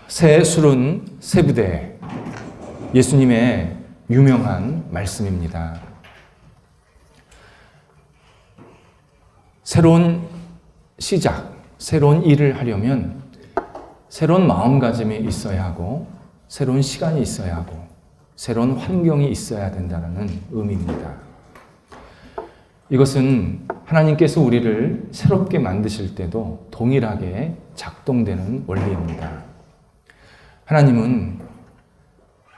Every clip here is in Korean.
새 술은 세부대, 예수님의 유명한 말씀입니다. 새로운 시작, 새로운 일을 하려면 새로운 마음가짐이 있어야 하고 새로운 시간이 있어야 하고 새로운 환경이 있어야 된다는 의미입니다. 이것은 하나님께서 우리를 새롭게 만드실 때도 동일하게 작동되는 원리입니다. 하나님은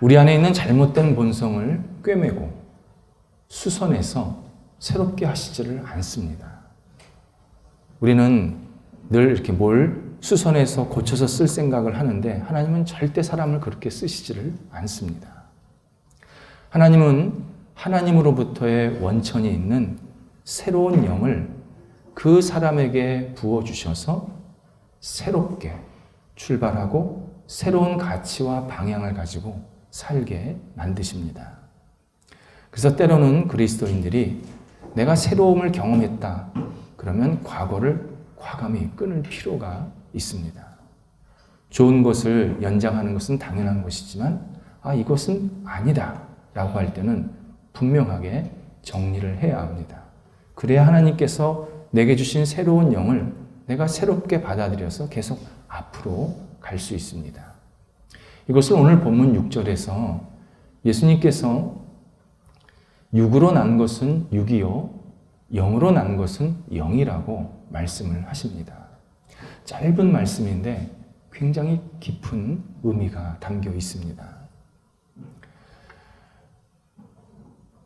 우리 안에 있는 잘못된 본성을 꿰매고 수선해서 새롭게 하시지를 않습니다. 우리는 늘 이렇게 뭘 수선해서 고쳐서 쓸 생각을 하는데 하나님은 절대 사람을 그렇게 쓰시지를 않습니다. 하나님은 하나님으로부터의 원천이 있는 새로운 영을 그 사람에게 부어주셔서 새롭게 출발하고 새로운 가치와 방향을 가지고 살게 만드십니다. 그래서 때로는 그리스도인들이 내가 새로움을 경험했다 그러면 과거를 과감히 끊을 필요가 있습니다. 좋은 것을 연장하는 것은 당연한 것이지만 이것은 아니다 라고 할 때는 분명하게 정리를 해야 합니다. 그래야 하나님께서 내게 주신 새로운 영을 내가 새롭게 받아들여서 계속 앞으로 갈 수 있습니다. 이것을 오늘 본문 6절에서 예수님께서 육으로 난 것은 육이요 영으로 난 것은 영이라고 말씀을 하십니다. 짧은 말씀인데 굉장히 깊은 의미가 담겨 있습니다.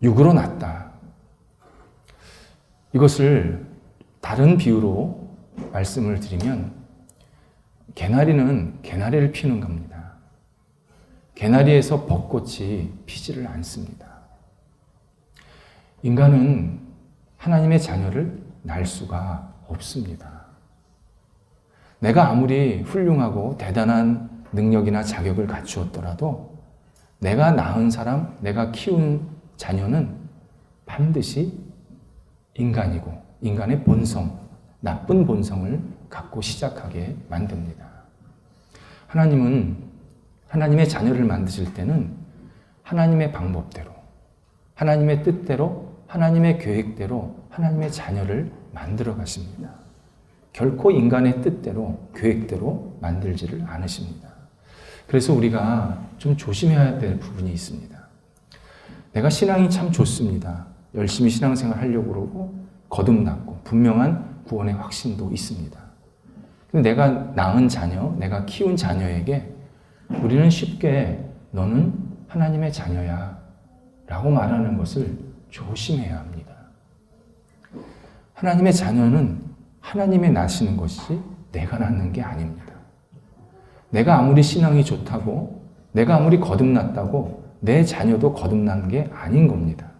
육으로 났다. 이것을 다른 비유로 말씀을 드리면 개나리는 개나리를 피우는 겁니다. 개나리에서 벚꽃이 피지를 않습니다. 인간은 하나님의 자녀를 낳을 수가 없습니다. 내가 아무리 훌륭하고 대단한 능력이나 자격을 갖추었더라도 내가 낳은 사람, 내가 키운 자녀는 반드시 인간이고 인간의 본성, 나쁜 본성을 갖고 시작하게 만듭니다. 하나님은 하나님의 자녀를 만드실 때는 하나님의 방법대로, 하나님의 뜻대로, 하나님의 계획대로 하나님의 자녀를 만들어 가십니다. 결코 인간의 뜻대로, 계획대로 만들지를 않으십니다. 그래서 우리가 좀 조심해야 될 부분이 있습니다. 내가 신앙이 참 좋습니다. 열심히 신앙생활 하려고 그러고 거듭났고 분명한 구원의 확신도 있습니다. 근데 내가 낳은 자녀, 내가 키운 자녀에게 우리는 쉽게 너는 하나님의 자녀야 라고 말하는 것을 조심해야 합니다. 하나님의 자녀는 하나님이 낳으시는 것이 내가 낳는 게 아닙니다. 내가 아무리 신앙이 좋다고, 내가 아무리 거듭났다고 내 자녀도 거듭난 게 아닌 겁니다.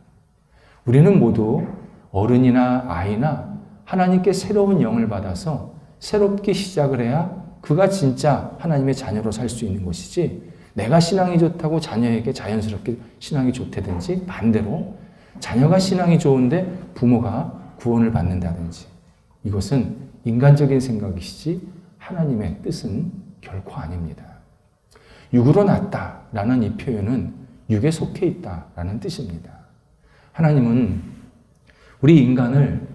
우리는 모두 어른이나 아이나 하나님께 새로운 영을 받아서 새롭게 시작을 해야 그가 진짜 하나님의 자녀로 살 수 있는 것이지, 내가 신앙이 좋다고 자녀에게 자연스럽게 신앙이 좋다든지 반대로 자녀가 신앙이 좋은데 부모가 구원을 받는다든지, 이것은 인간적인 생각이시지 하나님의 뜻은 결코 아닙니다. 육으로 났다라는 이 표현은 육에 속해 있다라는 뜻입니다. 하나님은 우리 인간을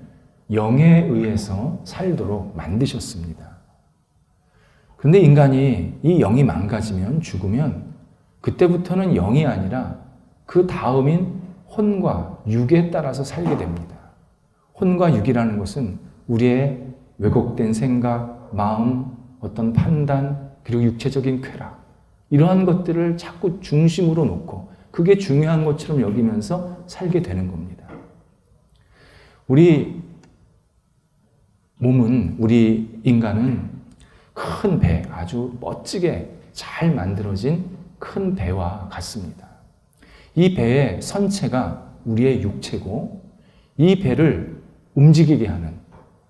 영에 의해서 살도록 만드셨습니다. 그런데 인간이 이 영이 망가지면, 죽으면 그때부터는 영이 아니라 그 다음인 혼과 육에 따라서 살게 됩니다. 혼과 육이라는 것은 우리의 왜곡된 생각, 마음, 어떤 판단, 그리고 육체적인 쾌락, 이러한 것들을 자꾸 중심으로 놓고 그게 중요한 것처럼 여기면서 살게 되는 겁니다. 우리 몸은, 우리 인간은 큰 배, 아주 멋지게 잘 만들어진 큰 배와 같습니다. 이 배의 선체가 우리의 육체고, 이 배를 움직이게 하는,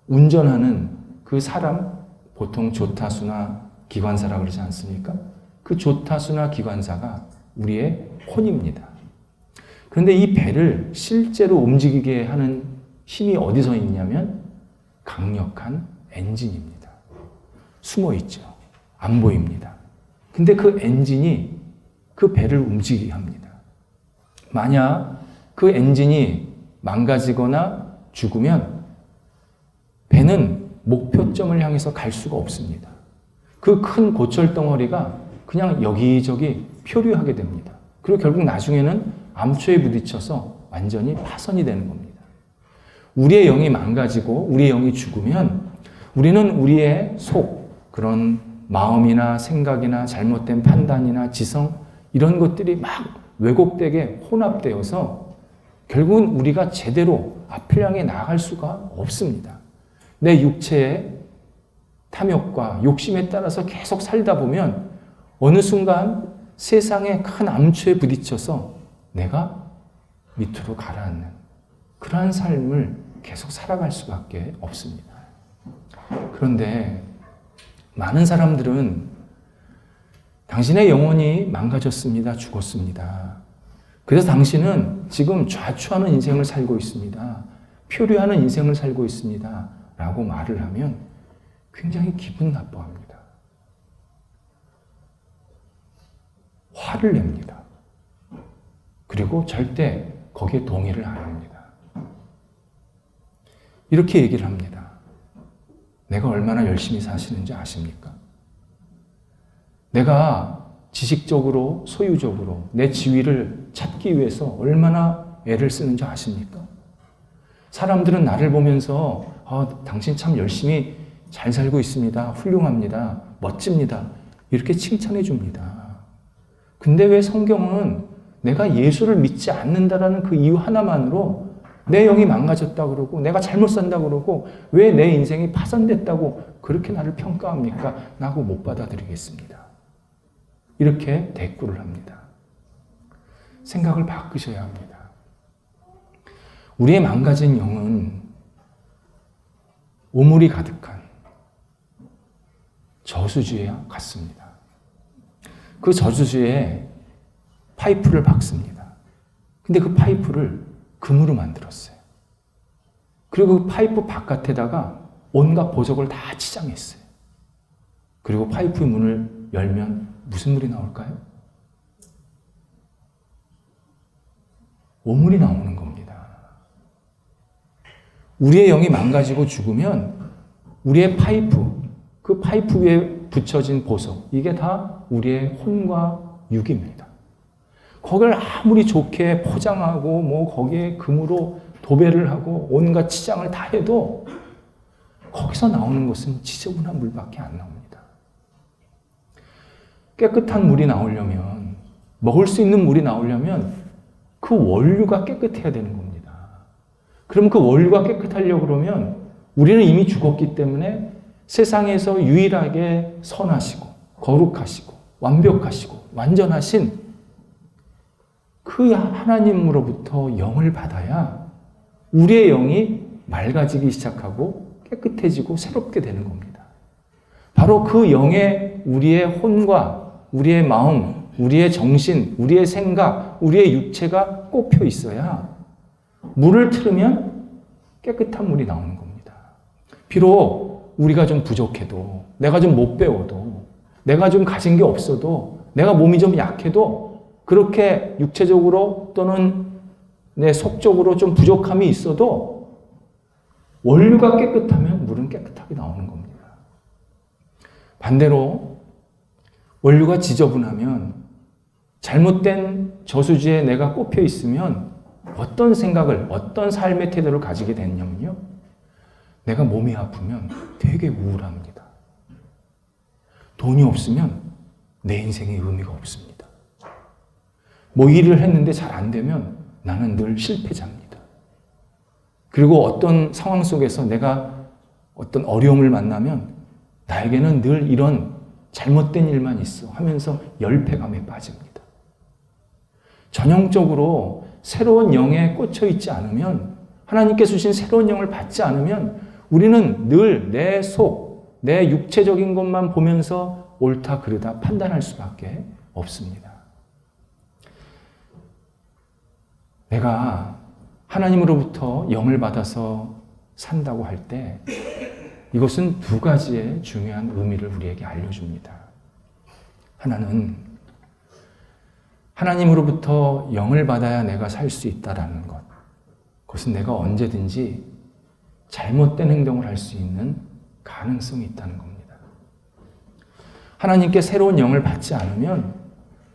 운전하는 그 사람, 보통 조타수나 기관사라고 그러지 않습니까? 그 조타수나 기관사가 우리의 혼입니다. 그런데 이 배를 실제로 움직이게 하는 힘이 어디서 있냐면 강력한 엔진입니다. 숨어 있죠. 안 보입니다. 근데 그 엔진이 그 배를 움직이게 합니다. 만약 그 엔진이 망가지거나 죽으면 배는 목표점을 향해서 갈 수가 없습니다. 그 큰 고철 덩어리가 그냥 여기저기 표류하게 됩니다. 그리고 결국 나중에는 암초에 부딪혀서 완전히 파손이 되는 겁니다. 우리의 영이 망가지고 우리의 영이 죽으면 우리는 우리의 속, 그런 마음이나 생각이나 잘못된 판단이나 지성 이런 것들이 막 왜곡되게 혼합되어서 결국은 우리가 제대로 앞을 향해 나아갈 수가 없습니다. 내 육체의 탐욕과 욕심에 따라서 계속 살다 보면 어느 순간 세상의 큰 암초에 부딪혀서 내가 밑으로 가라앉는 그러한 삶을 계속 살아갈 수밖에 없습니다. 그런데 많은 사람들은 당신의 영혼이 망가졌습니다. 죽었습니다. 그래서 당신은 지금 좌초하는 인생을 살고 있습니다. 표류하는 인생을 살고 있습니다. 라고 말을 하면 굉장히 기분 나빠합니다. 화를 냅니다. 그리고 절대 거기에 동의를 안 합니다. 이렇게 얘기를 합니다. 내가 얼마나 열심히 사시는지 아십니까? 내가 지식적으로, 소유적으로 내 지위를 찾기 위해서 얼마나 애를 쓰는지 아십니까? 사람들은 나를 보면서 당신 참 열심히 잘 살고 있습니다. 훌륭합니다. 멋집니다. 이렇게 칭찬해 줍니다. 근데 왜 성경은 내가 예수를 믿지 않는다라는 그 이유 하나만으로 내 영이 망가졌다고 그러고 내가 잘못 산다고 그러고 왜 내 인생이 파산됐다고 그렇게 나를 평가합니까? 나하고 못 받아들이겠습니다. 이렇게 대꾸를 합니다. 생각을 바꾸셔야 합니다. 우리의 망가진 영은 오물이 가득한 저수지에 갔습니다. 그 저수지에 파이프를 박습니다. 근데 그 파이프를 금으로 만들었어요. 그리고 그 파이프 바깥에다가 온갖 보석을 다 치장했어요. 그리고 파이프 문을 열면 무슨 물이 나올까요? 오물이 나오는 겁니다. 우리의 영이 망가지고 죽으면 우리의 파이프, 그 파이프 위에 붙여진 보석, 이게 다 우리의 혼과 육입니다. 거기를 아무리 좋게 포장하고 거기에 금으로 도배를 하고 온갖 치장을 다 해도 거기서 나오는 것은 지저분한 물밖에 안 나옵니다. 깨끗한 물이 나오려면, 먹을 수 있는 물이 나오려면 그 원료가 깨끗해야 되는 겁니다. 그럼 그 원료가 깨끗하려고 그러면 우리는 이미 죽었기 때문에 세상에서 유일하게 선하시고 거룩하시고 완벽하시고 완전하신 그 하나님으로부터 영을 받아야 우리의 영이 맑아지기 시작하고 깨끗해지고 새롭게 되는 겁니다. 바로 그 영에 우리의 혼과 우리의 마음, 우리의 정신, 우리의 생각, 우리의 육체가 꼽혀 있어야 물을 틀으면 깨끗한 물이 나오는 겁니다. 비록 우리가 좀 부족해도, 내가 좀 못 배워도, 내가 좀 가진 게 없어도, 내가 몸이 좀 약해도, 그렇게 육체적으로 또는 내 속적으로 좀 부족함이 있어도 원료가 깨끗하면 물은 깨끗하게 나오는 겁니다. 반대로 원료가 지저분하면 잘못된 저수지에 내가 꼽혀 있으면 어떤 생각을, 어떤 삶의 태도를 가지게 되냐면요. 내가 몸이 아프면 되게 우울합니다. 돈이 없으면 내 인생에 의미가 없습니다. 일을 했는데 잘 안 되면 나는 늘 실패자입니다. 그리고 어떤 상황 속에서 내가 어떤 어려움을 만나면 나에게는 늘 이런 잘못된 일만 있어 하면서 열패감에 빠집니다. 전형적으로 새로운 영에 꽂혀 있지 않으면, 하나님께서 주신 새로운 영을 받지 않으면 우리는 늘 내 속, 내 육체적인 것만 보면서 옳다 그르다 판단할 수밖에 없습니다. 내가 하나님으로부터 영을 받아서 산다고 할 때 이것은 두 가지의 중요한 의미를 우리에게 알려줍니다. 하나는 하나님으로부터 영을 받아야 내가 살 수 있다라는 것. 그것은 내가 언제든지 잘못된 행동을 할 수 있는 가능성이 있다는 겁니다. 하나님께 새로운 영을 받지 않으면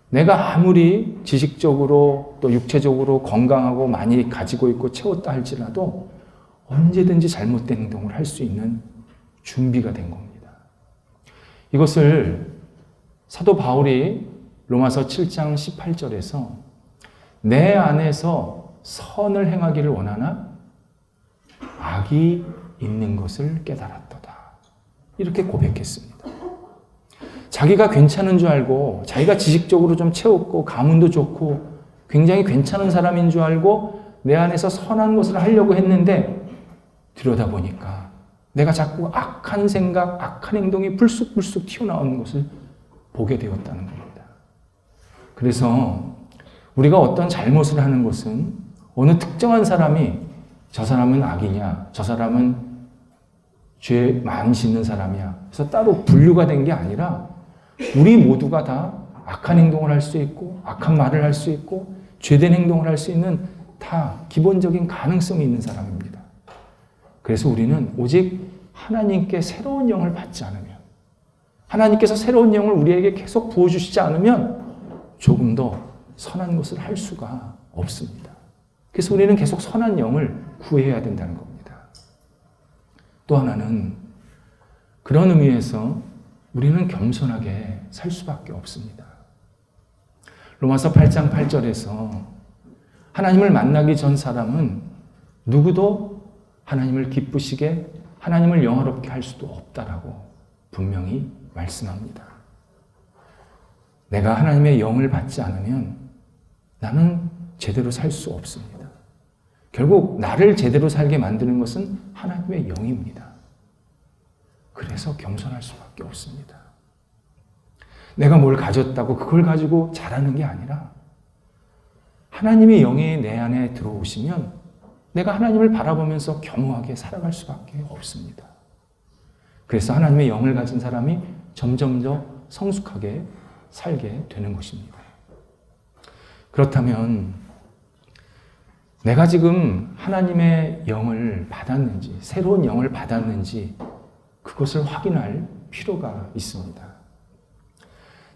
내가 아무리 지식적으로 또 육체적으로 건강하고 많이 가지고 있고 채웠다 할지라도 언제든지 잘못된 행동을 할 수 있는 준비가 된 겁니다. 이것을 사도 바울이 로마서 7장 18절에서 내 안에서 선을 행하기를 원하나 악이 있는 것을 깨달았도다. 이렇게 고백했습니다. 자기가 괜찮은 줄 알고 자기가 지식적으로 좀 채웠고 가문도 좋고 굉장히 괜찮은 사람인 줄 알고 내 안에서 선한 것을 하려고 했는데 들여다보니까 내가 자꾸 악한 생각, 악한 행동이 불쑥불쑥 튀어나오는 것을 보게 되었다는 겁니다. 그래서 우리가 어떤 잘못을 하는 것은 어느 특정한 사람이 저 사람은 악이냐, 저 사람은 죄 많이 짓는 사람이야. 그래서 따로 분류가 된 게 아니라 우리 모두가 다 악한 행동을 할 수 있고 악한 말을 할 수 있고 죄된 행동을 할 수 있는 다 기본적인 가능성이 있는 사람입니다. 그래서 우리는 오직 하나님께 새로운 영을 받지 않으면 하나님께서 새로운 영을 우리에게 계속 부어주시지 않으면 조금 더 선한 것을 할 수가 없습니다. 그래서 우리는 계속 선한 영을 구해야 된다는 겁니다. 또 하나는 그런 의미에서 우리는 겸손하게 살 수밖에 없습니다. 로마서 8장 8절에서 하나님을 만나기 전 사람은 누구도 하나님을 기쁘시게 하나님을 영화롭게 할 수도 없다라고 분명히 말씀합니다. 내가 하나님의 영을 받지 않으면 나는 제대로 살 수 없습니다. 결국 나를 제대로 살게 만드는 것은 하나님의 영입니다. 그래서 겸손할 수밖에 없습니다. 내가 뭘 가졌다고 그걸 가지고 잘하는 게 아니라 하나님의 영이 내 안에 들어오시면 내가 하나님을 바라보면서 겸허하게 살아갈 수밖에 없습니다. 그래서 하나님의 영을 가진 사람이 점점 더 성숙하게 살게 되는 것입니다. 그렇다면 내가 지금 하나님의 영을 받았는지, 새로운 영을 받았는지 그것을 확인할 필요가 있습니다.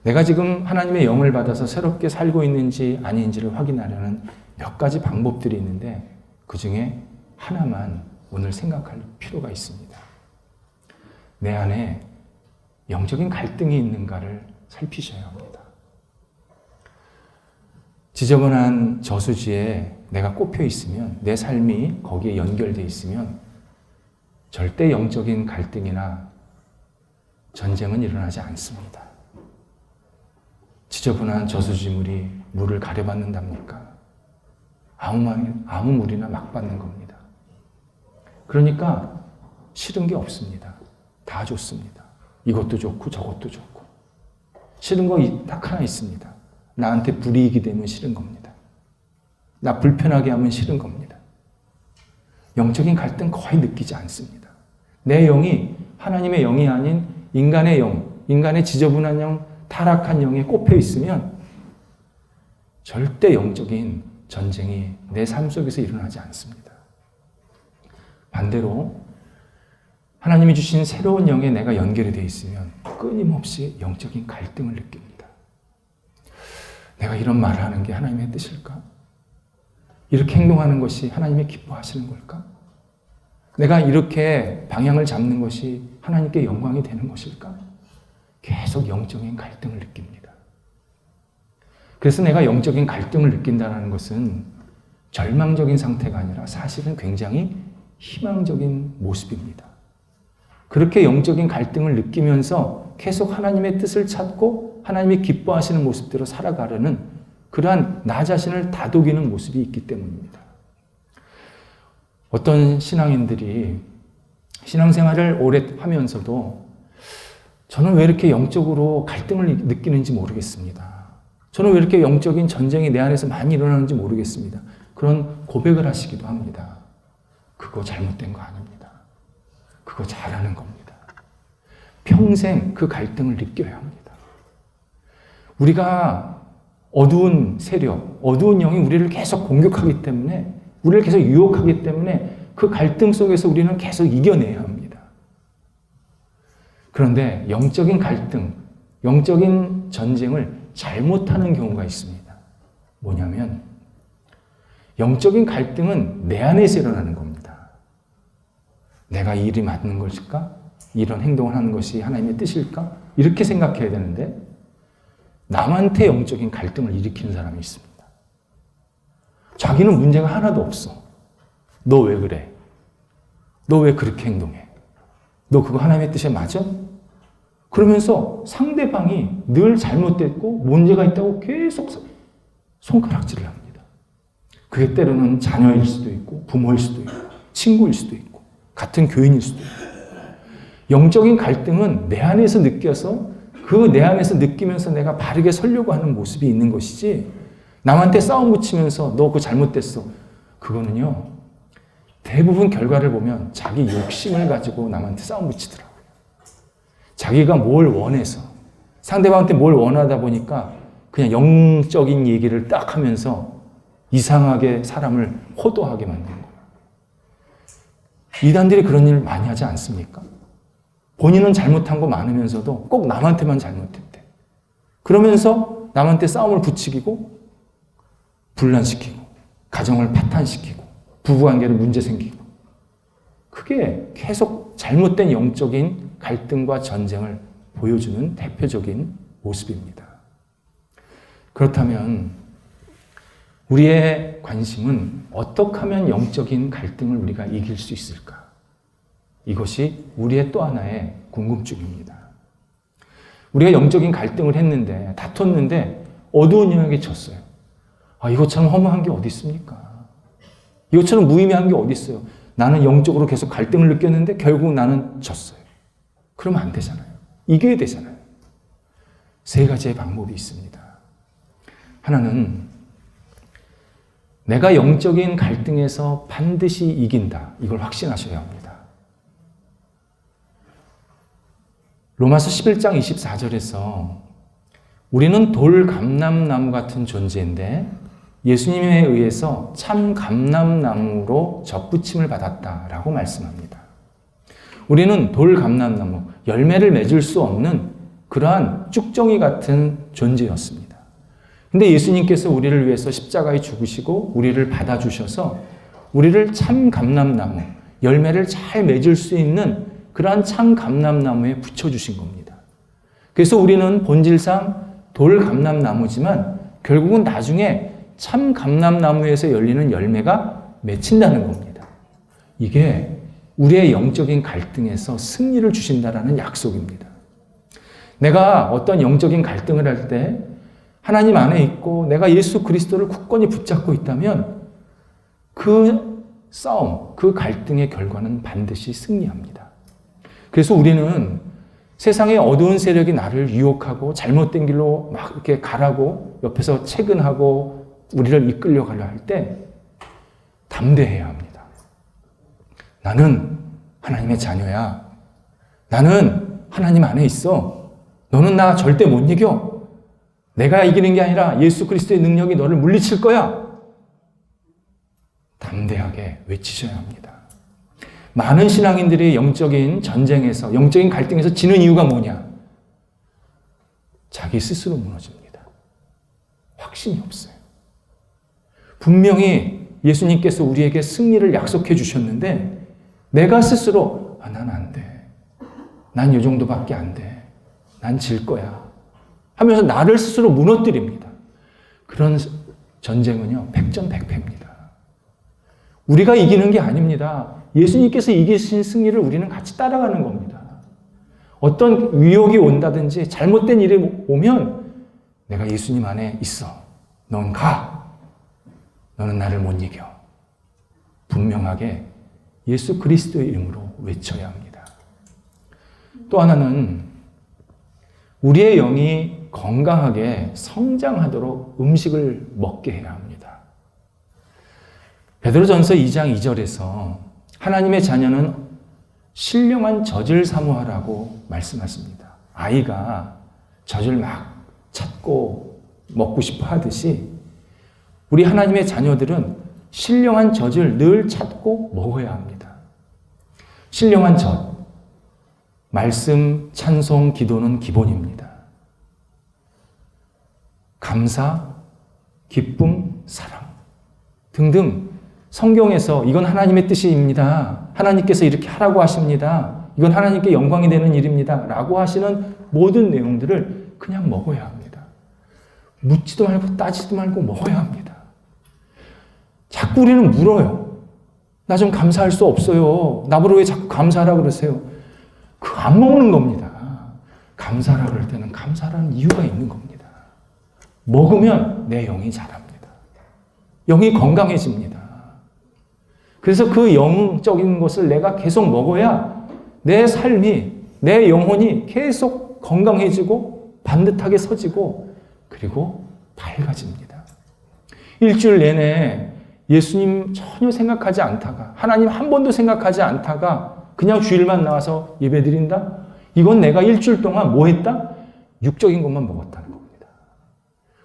내가 지금 하나님의 영을 받아서 새롭게 살고 있는지 아닌지를 확인하려는 몇 가지 방법들이 있는데 그 중에 하나만 오늘 생각할 필요가 있습니다. 내 안에 영적인 갈등이 있는가를 살피셔야 합니다. 지저분한 저수지에 내가 꼽혀 있으면, 내 삶이 거기에 연결되어 있으면 절대 영적인 갈등이나 전쟁은 일어나지 않습니다. 지저분한 저수지물이 물을 가려받는답니까? 아무 물이나 막 받는 겁니다. 그러니까 싫은 게 없습니다. 다 좋습니다. 이것도 좋고 저것도 좋고. 싫은 거 딱 하나 있습니다. 나한테 불이익이 되면 싫은 겁니다. 나 불편하게 하면 싫은 겁니다. 영적인 갈등 거의 느끼지 않습니다. 내 영이 하나님의 영이 아닌 인간의 영, 인간의 지저분한 영, 타락한 영에 꼽혀 있으면 절대 영적인 전쟁이 내 삶 속에서 일어나지 않습니다. 반대로 하나님이 주신 새로운 영에 내가 연결이 되어 있으면 끊임없이 영적인 갈등을 느낍니다. 내가 이런 말을 하는 게 하나님의 뜻일까? 이렇게 행동하는 것이 하나님이 기뻐하시는 걸까? 내가 이렇게 방향을 잡는 것이 하나님께 영광이 되는 것일까? 계속 영적인 갈등을 느낍니다. 그래서 내가 영적인 갈등을 느낀다는 것은 절망적인 상태가 아니라 사실은 굉장히 희망적인 모습입니다. 그렇게 영적인 갈등을 느끼면서 계속 하나님의 뜻을 찾고 하나님이 기뻐하시는 모습대로 살아가려는 그러한 나 자신을 다독이는 모습이 있기 때문입니다. 어떤 신앙인들이 신앙생활을 오래 하면서도 저는 왜 이렇게 영적으로 갈등을 느끼는지 모르겠습니다. 저는 왜 이렇게 영적인 전쟁이 내 안에서 많이 일어나는지 모르겠습니다. 그런 고백을 하시기도 합니다. 그거 잘못된 거 아닙니다. 그거 잘하는 겁니다. 평생 그 갈등을 느껴야 합니다. 우리가 어두운 세력, 어두운 영이 우리를 계속 공격하기 때문에, 우리를 계속 유혹하기 때문에 그 갈등 속에서 우리는 계속 이겨내야 합니다. 그런데 영적인 갈등, 영적인 전쟁을 잘못하는 경우가 있습니다. 뭐냐면 영적인 갈등은 내 안에서 일어나는 겁니다. 내가 이 일이 맞는 것일까? 이런 행동을 하는 것이 하나님의 뜻일까? 이렇게 생각해야 되는데 남한테 영적인 갈등을 일으키는 사람이 있습니다. 자기는 문제가 하나도 없어. 너 왜 그래? 너 왜 그렇게 행동해? 너 그거 하나님의 뜻에 맞아? 그러면서 상대방이 늘 잘못됐고 문제가 있다고 계속 손가락질을 합니다. 그게 때로는 자녀일 수도 있고 부모일 수도 있고 친구일 수도 있고 같은 교인일 수도 있고, 영적인 갈등은 내 안에서 느껴서 그 내 안에서 느끼면서 내가 바르게 서려고 하는 모습이 있는 것이지, 남한테 싸움 붙이면서 너 그거 잘못됐어, 그거는요 대부분 결과를 보면 자기 욕심을 가지고 남한테 싸움 붙이더라고요. 자기가 뭘 원해서, 상대방한테 뭘 원하다 보니까 그냥 영적인 얘기를 딱 하면서 이상하게 사람을 호도하게 만드는 거예요. 이단들이 그런 일 많이 하지 않습니까? 본인은 잘못한 거 많으면서도 꼭 남한테만 잘못했대. 그러면서 남한테 싸움을 부추기고 분란시키고 가정을 파탄시키고 부부관계를 문제 생기고, 그게 계속 잘못된 영적인 갈등과 전쟁을 보여주는 대표적인 모습입니다. 그렇다면 우리의 관심은 어떻게 하면 영적인 갈등을 우리가 이길 수 있을까? 이것이 우리의 또 하나의 궁금증입니다. 우리가 영적인 갈등을 했는데, 다퉜는데 어두운 영역에 졌어요. 이것처럼 허무한 게 어디 있습니까? 이것처럼 무의미한 게 어디 있어요? 나는 영적으로 계속 갈등을 느꼈는데 결국 나는 졌어요. 그러면 안 되잖아요. 이겨야 되잖아요. 세 가지의 방법이 있습니다. 하나는 내가 영적인 갈등에서 반드시 이긴다. 이걸 확신하셔야 합니다. 로마서 11장 24절에서 우리는 돌 감람나무 같은 존재인데 예수님에 의해서 참 감람나무로 접붙임을 받았다라고 말씀합니다. 우리는 돌 감람나무, 열매를 맺을 수 없는 그러한 쭉정이 같은 존재였습니다. 근데 예수님께서 우리를 위해서 십자가에 죽으시고 우리를 받아주셔서 우리를 참 감람나무, 열매를 잘 맺을 수 있는 그러한 참 감람나무에 붙여주신 겁니다. 그래서 우리는 본질상 돌 감람나무지만 결국은 나중에 참 감람나무에서 열리는 열매가 맺힌다는 겁니다. 이게 우리의 영적인 갈등에서 승리를 주신다라는 약속입니다. 내가 어떤 영적인 갈등을 할 때 하나님 안에 있고 내가 예수 그리스도를 굳건히 붙잡고 있다면 그 싸움, 그 갈등의 결과는 반드시 승리합니다. 그래서 우리는 세상의 어두운 세력이 나를 유혹하고 잘못된 길로 막 이렇게 가라고 옆에서 채근하고 우리를 이끌려 가려 할 때 담대해야 합니다. 나는 하나님의 자녀야. 나는 하나님 안에 있어. 너는 나 절대 못 이겨. 내가 이기는 게 아니라 예수 그리스도의 능력이 너를 물리칠 거야. 담대하게 외치셔야 합니다. 많은 신앙인들이 영적인 전쟁에서, 영적인 갈등에서 지는 이유가 뭐냐? 자기 스스로 무너집니다. 확신이 없어요. 분명히 예수님께서 우리에게 승리를 약속해 주셨는데 내가 스스로 난 안 돼. 난 이 정도밖에 안 돼. 난 질 거야. 하면서 나를 스스로 무너뜨립니다. 그런 전쟁은요, 백전백패입니다. 우리가 이기는 게 아닙니다. 예수님께서 이기신 승리를 우리는 같이 따라가는 겁니다. 어떤 위협이 온다든지 잘못된 일이 오면 내가 예수님 안에 있어. 넌 가. 너는 나를 못 이겨. 분명하게 예수 그리스도의 이름으로 외쳐야 합니다. 또 하나는 우리의 영이 건강하게 성장하도록 음식을 먹게 해야 합니다. 베드로전서 2장 2절에서 하나님의 자녀는 신령한 젖을 사모하라고 말씀하십니다. 아이가 젖을 막 찾고 먹고 싶어 하듯이 우리 하나님의 자녀들은 신령한 젖을 늘 찾고 먹어야 합니다. 신령한 젖, 말씀, 찬송, 기도는 기본입니다. 감사, 기쁨, 사랑 등등 성경에서 이건 하나님의 뜻입니다. 하나님께서 이렇게 하라고 하십니다. 이건 하나님께 영광이 되는 일입니다. 라고 하시는 모든 내용들을 그냥 먹어야 합니다. 묻지도 말고 따지도 말고 먹어야 합니다. 자꾸 우리는 물어요. 나 좀 감사할 수 없어요. 나보러 왜 자꾸 감사하라 그러세요? 그거 안 먹는 겁니다. 감사하라 그럴 때는 감사라는 이유가 있는 겁니다. 먹으면 내 영이 자랍니다. 영이 건강해집니다. 그래서 그 영적인 것을 내가 계속 먹어야 내 삶이, 내 영혼이 계속 건강해지고 반듯하게 서지고 그리고 밝아집니다. 일주일 내내 예수님 전혀 생각하지 않다가, 하나님 한 번도 생각하지 않다가 그냥 주일만 나와서 예배드린다? 이건 내가 일주일 동안 뭐 했다? 육적인 것만 먹었다는 겁니다.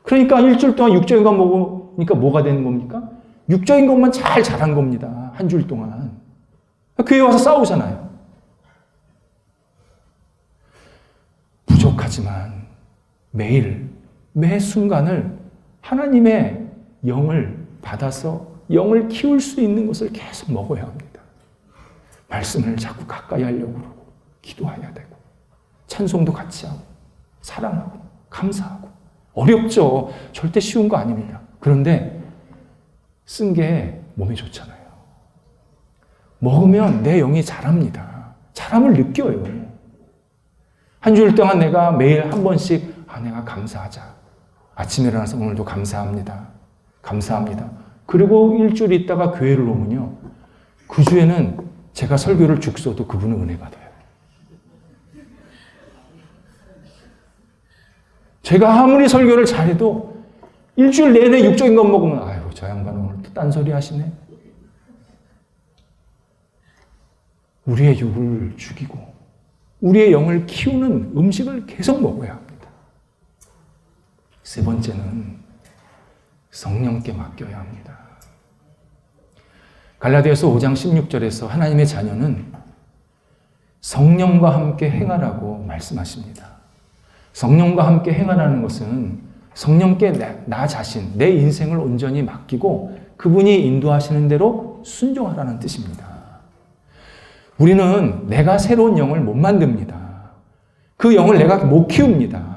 그러니까 일주일 동안 육적인 것 먹으니까 뭐가 되는 겁니까? 육적인 것만 잘 자란 겁니다. 한 주일 동안. 교회 와서 싸우잖아요. 부족하지만 매일, 매 순간을 하나님의 영을 받아서 영을 키울 수 있는 것을 계속 먹어야 합니다. 말씀을 자꾸 가까이 하려고 그러고, 기도해야 되고, 찬송도 같이 하고, 사랑하고, 감사하고. 어렵죠. 절대 쉬운 거 아닙니다. 그런데 쓴 게 몸에 좋잖아요. 먹으면 내 영이 자랍니다. 자람을 느껴요. 한 주일 동안 내가 매일 한 번씩 내가 감사하자. 아침에 일어나서 오늘도 감사합니다. 감사합니다. 그리고 일주일 있다가 교회를 오면요. 그 주에는 제가 설교를 죽 써도 그분은 은혜 받아요. 제가 아무리 설교를 잘해도 일주일 내내 육적인 것 먹으면 아이고 저 양반은 오늘 또 딴소리 하시네. 우리의 육을 죽이고 우리의 영을 키우는 음식을 계속 먹어야 합니다. 세 번째는 성령께 맡겨야 합니다. 갈라디아서 5장 16절에서 하나님의 자녀는 성령과 함께 행하라고 말씀하십니다. 성령과 함께 행하라는 것은 성령께 나 자신, 내 인생을 온전히 맡기고 그분이 인도하시는 대로 순종하라는 뜻입니다. 우리는 내가 새로운 영을 못 만듭니다. 그 영을 내가 못 키웁니다.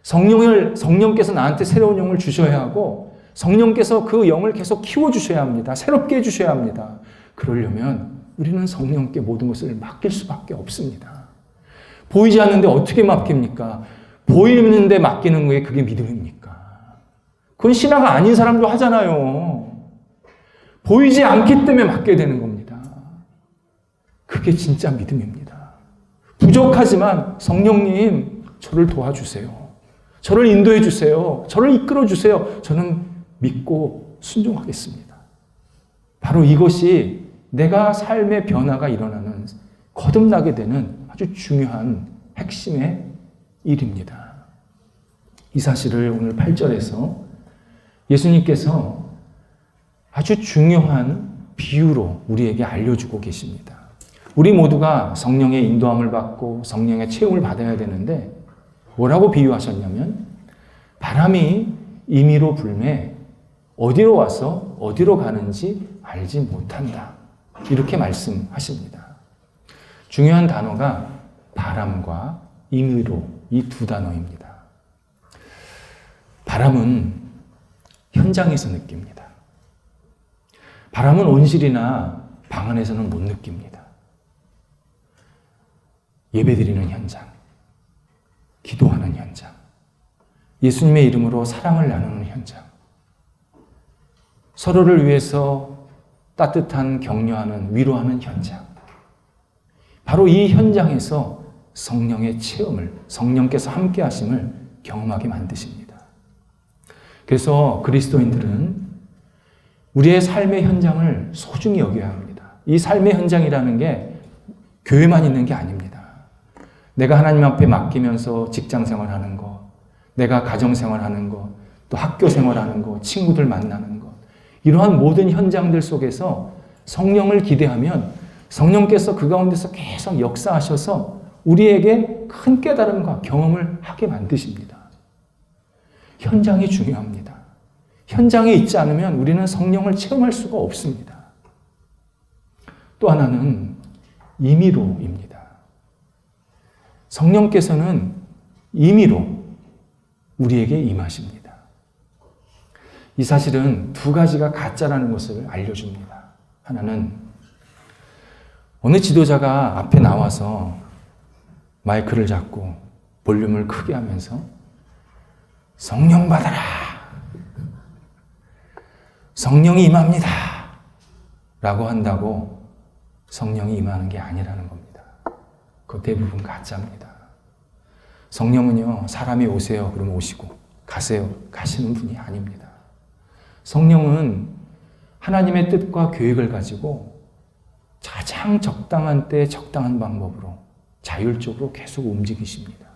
성령께서 나한테 새로운 영을 주셔야 하고 성령께서 그 영을 계속 키워주셔야 합니다. 새롭게 해주셔야 합니다. 그러려면 우리는 성령께 모든 것을 맡길 수밖에 없습니다. 보이지 않는데 어떻게 맡깁니까? 보이는데 맡기는 거에 그게 믿음입니까? 그건 신화가 아닌 사람도 하잖아요. 보이지 않기 때문에 맡게 되는 겁니다. 그게 진짜 믿음입니다. 부족하지만 성령님 저를 도와주세요. 저를 인도해 주세요. 저를 이끌어 주세요. 저는 믿고 순종하겠습니다. 바로 이것이 내가 삶의 변화가 일어나는, 거듭나게 되는 아주 중요한 핵심의 일입니다. 이 사실을 오늘 8절에서 예수님께서 아주 중요한 비유로 우리에게 알려주고 계십니다. 우리 모두가 성령의 인도함을 받고 성령의 체험을 받아야 되는데 뭐라고 비유하셨냐면 바람이 임의로 불매 어디로 와서 어디로 가는지 알지 못한다. 이렇게 말씀하십니다. 중요한 단어가 바람과 임의로 이 두 단어입니다. 바람은 현장에서 느낍니다. 바람은 온실이나 방 안에서는 못 느낍니다. 예배드리는 현장, 기도하는 현장, 예수님의 이름으로 사랑을 나누는 현장, 서로를 위해서 따뜻한 격려하는, 위로하는 현장. 바로 이 현장에서 성령의 체험을, 성령께서 함께 하심을 경험하게 만드십니다. 그래서 그리스도인들은 우리의 삶의 현장을 소중히 여겨야 합니다. 이 삶의 현장이라는 게 교회만 있는 게 아닙니다. 내가 하나님 앞에 맡기면서 직장 생활하는 거, 내가 가정생활하는 것, 또 학교생활하는 것, 친구들 만나는 것, 이러한 모든 현장들 속에서 성령을 기대하면 성령께서 그 가운데서 계속 역사하셔서 우리에게 큰 깨달음과 경험을 하게 만드십니다. 현장이 중요합니다. 현장에 있지 않으면 우리는 성령을 체험할 수가 없습니다. 또 하나는 임의로입니다. 성령께서는 임의로 우리에게 임하십니다. 이 사실은 두 가지가 가짜라는 것을 알려줍니다. 하나는 어느 지도자가 앞에 나와서 마이크를 잡고 볼륨을 크게 하면서 성령 받아라! 성령이 임합니다! 라고 한다고 성령이 임하는 게 아니라는 겁니다. 그 대부분 가짜입니다. 성령은요, 사람이 오세요. 그러면 오시고, 가세요. 가시는 분이 아닙니다. 성령은 하나님의 뜻과 계획을 가지고 가장 적당한 때 적당한 방법으로 자율적으로 계속 움직이십니다.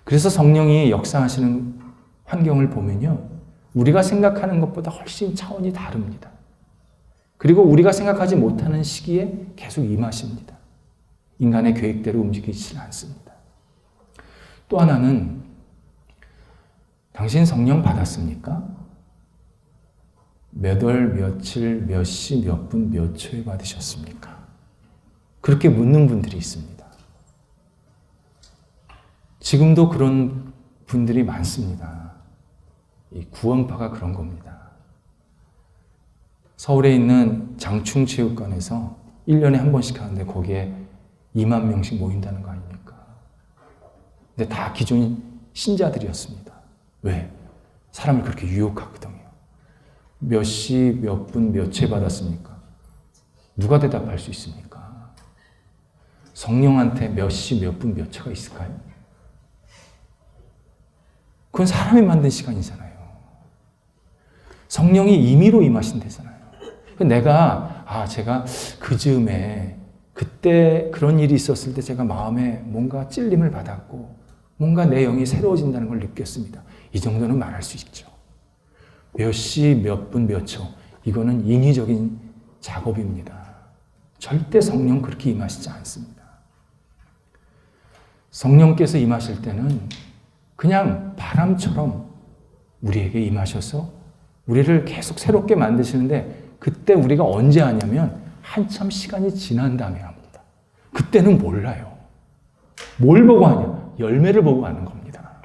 그래서 성령이 역사하시는 환경을 보면요, 우리가 생각하는 것보다 훨씬 차원이 다릅니다. 그리고 우리가 생각하지 못하는 시기에 계속 임하십니다. 인간의 계획대로 움직이지는 않습니다. 또 하나는 당신 성령 받았습니까? 몇 월, 며칠, 몇 시, 몇 분, 몇 초에 받으셨습니까? 그렇게 묻는 분들이 있습니다. 지금도 그런 분들이 많습니다. 이 구원파가 그런 겁니다. 서울에 있는 장충체육관에서 1년에 한 번씩 하는데 거기에 2만 명씩 모인다는 거 아닙니까? 근데 다 기존 신자들이었습니다. 왜? 사람을 그렇게 유혹하거든요. 몇 시, 몇 분, 몇 초 받았습니까? 누가 대답할 수 있습니까? 성령한테 몇 시, 몇 분, 몇 초가 있을까요? 그건 사람이 만든 시간이잖아요. 성령이 임의로 임하신대잖아요. 제가 그 즈음에 그때 그런 일이 있었을 때 제가 마음에 뭔가 찔림을 받았고 뭔가 내 영이 새로워진다는 걸 느꼈습니다. 이 정도는 말할 수 있죠. 몇 시, 몇 분, 몇 초. 이거는 인위적인 작업입니다. 절대 성령 그렇게 임하시지 않습니다. 성령께서 임하실 때는 그냥 바람처럼 우리에게 임하셔서 우리를 계속 새롭게 만드시는데 그때 우리가 언제 하냐면 한참 시간이 지난 다음에 합니다. 그때는 몰라요. 뭘 보고 하냐? 열매를 보고 하는 겁니다.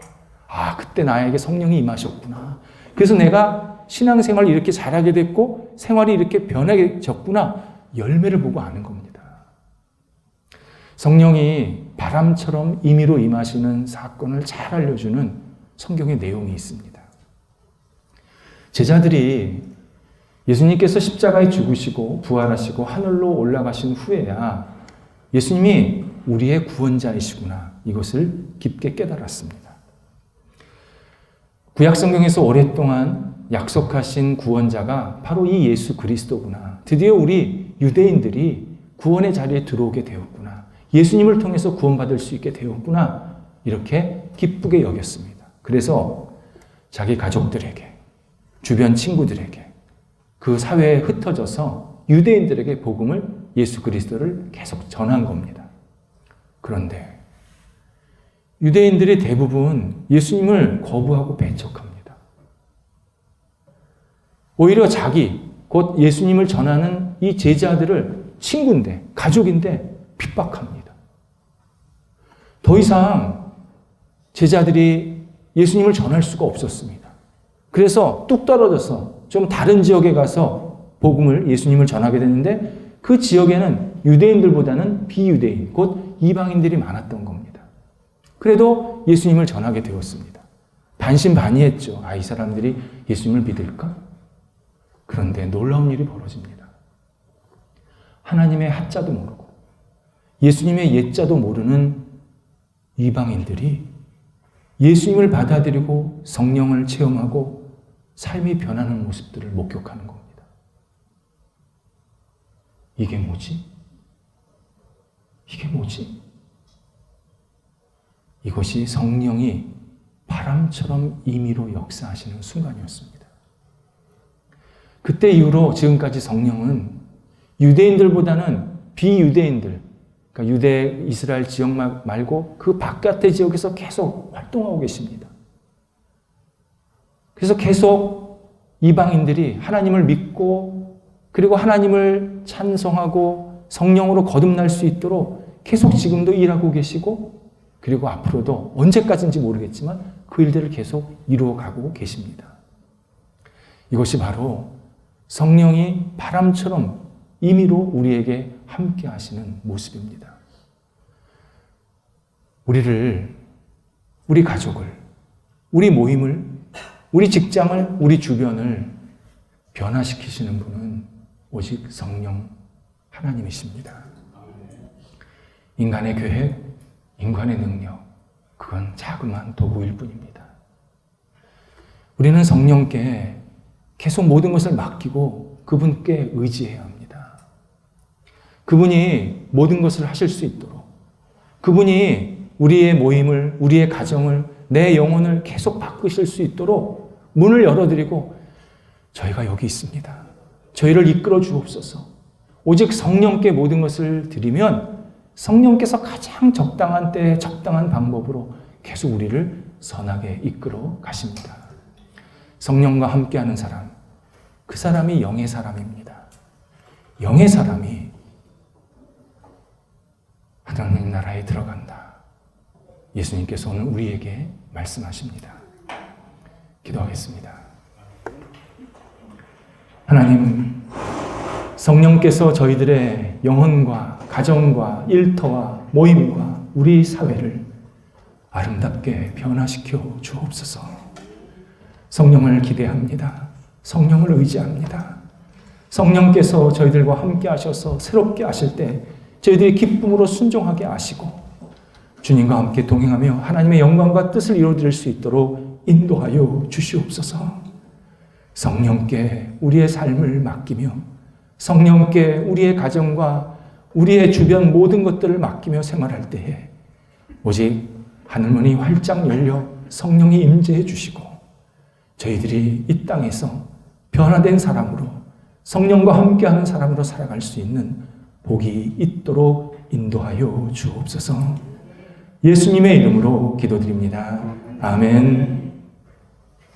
아, 그때 나에게 성령이 임하셨구나. 그래서 내가 신앙생활을 이렇게 잘하게 됐고 생활이 이렇게 변해졌구나. 열매를 보고 아는 겁니다. 성령이 바람처럼 임의로 임하시는 사건을 잘 알려주는 성경의 내용이 있습니다. 제자들이 예수님께서 십자가에 죽으시고 부활하시고 하늘로 올라가신 후에야 예수님이 우리의 구원자이시구나. 이것을 깊게 깨달았습니다. 구약성경에서 오랫동안 약속하신 구원자가 바로 이 예수 그리스도구나. 드디어 우리 유대인들이 구원의 자리에 들어오게 되었구나. 예수님을 통해서 구원받을 수 있게 되었구나. 이렇게 기쁘게 여겼습니다. 그래서 자기 가족들에게, 주변 친구들에게, 그 사회에 흩어져서 유대인들에게 복음을, 예수 그리스도를 계속 전한 겁니다. 그런데 유대인들이 대부분 예수님을 거부하고 배척합니다. 오히려 자기, 곧 예수님을 전하는 이 제자들을 친구인데, 가족인데 핍박합니다. 더 이상 제자들이 예수님을 전할 수가 없었습니다. 그래서 뚝 떨어져서 좀 다른 지역에 가서 복음을, 예수님을 전하게 됐는데 그 지역에는 유대인들보다는 비유대인, 곧 이방인들이 많았던 겁니다. 그래도 예수님을 전하게 되었습니다. 반신반의했죠. 이 사람들이 예수님을 믿을까? 그런데 놀라운 일이 벌어집니다. 하나님의 하자도 모르고 예수님의 옛자도 모르는 이방인들이 예수님을 받아들이고 성령을 체험하고 삶이 변하는 모습들을 목격하는 겁니다. 이게 뭐지? 이게 뭐지? 이것이 성령이 바람처럼 임의로 역사하시는 순간이었습니다. 그때 이후로 지금까지 성령은 유대인들보다는 비유대인들, 그러니까 유대 이스라엘 지역 말고 그 바깥의 지역에서 계속 활동하고 계십니다. 그래서 계속 이방인들이 하나님을 믿고 그리고 하나님을 찬송하고 성령으로 거듭날 수 있도록 계속 지금도 일하고 계시고 그리고 앞으로도 언제까지인지 모르겠지만 그 일들을 계속 이루어가고 계십니다. 이것이 바로 성령이 바람처럼 임의로 우리에게 함께 하시는 모습입니다. 우리 가족을, 우리 모임을, 우리 직장을, 우리 주변을 변화시키시는 분은 오직 성령 하나님이십니다. 인간의 계획, 인간의 능력, 그건 자그마한 도구일 뿐입니다. 우리는 성령께 계속 모든 것을 맡기고 그분께 의지해야 합니다. 그분이 모든 것을 하실 수 있도록, 그분이 우리의 모임을, 우리의 가정을, 내 영혼을 계속 바꾸실 수 있도록 문을 열어드리고 저희가 여기 있습니다. 저희를 이끌어 주옵소서. 오직 성령께 모든 것을 드리면 성령께서 가장 적당한 때에 적당한 방법으로 계속 우리를 선하게 이끌어 가십니다. 성령과 함께하는 사람, 그 사람이 영의 사람입니다. 영의 사람이 하나님 나라에 들어간다. 예수님께서 오늘 우리에게 말씀하십니다. 기도하겠습니다. 하나님, 성령께서 저희들의 영혼과 가정과 일터와 모임과 우리 사회를 아름답게 변화시켜 주옵소서. 성령을 기대합니다. 성령을 의지합니다. 성령께서 저희들과 함께 하셔서 새롭게 하실 때 저희들이 기쁨으로 순종하게 하시고 주님과 함께 동행하며 하나님의 영광과 뜻을 이루어드릴 수 있도록 인도하여 주시옵소서. 성령께 우리의 삶을 맡기며 성령께 우리의 가정과 우리의 주변 모든 것들을 맡기며 생활할 때에 오직 하늘문이 활짝 열려 성령이 임재해 주시고 저희들이 이 땅에서 변화된 사람으로 성령과 함께하는 사람으로 살아갈 수 있는 복이 있도록 인도하여 주옵소서. 예수님의 이름으로 기도드립니다. 아멘.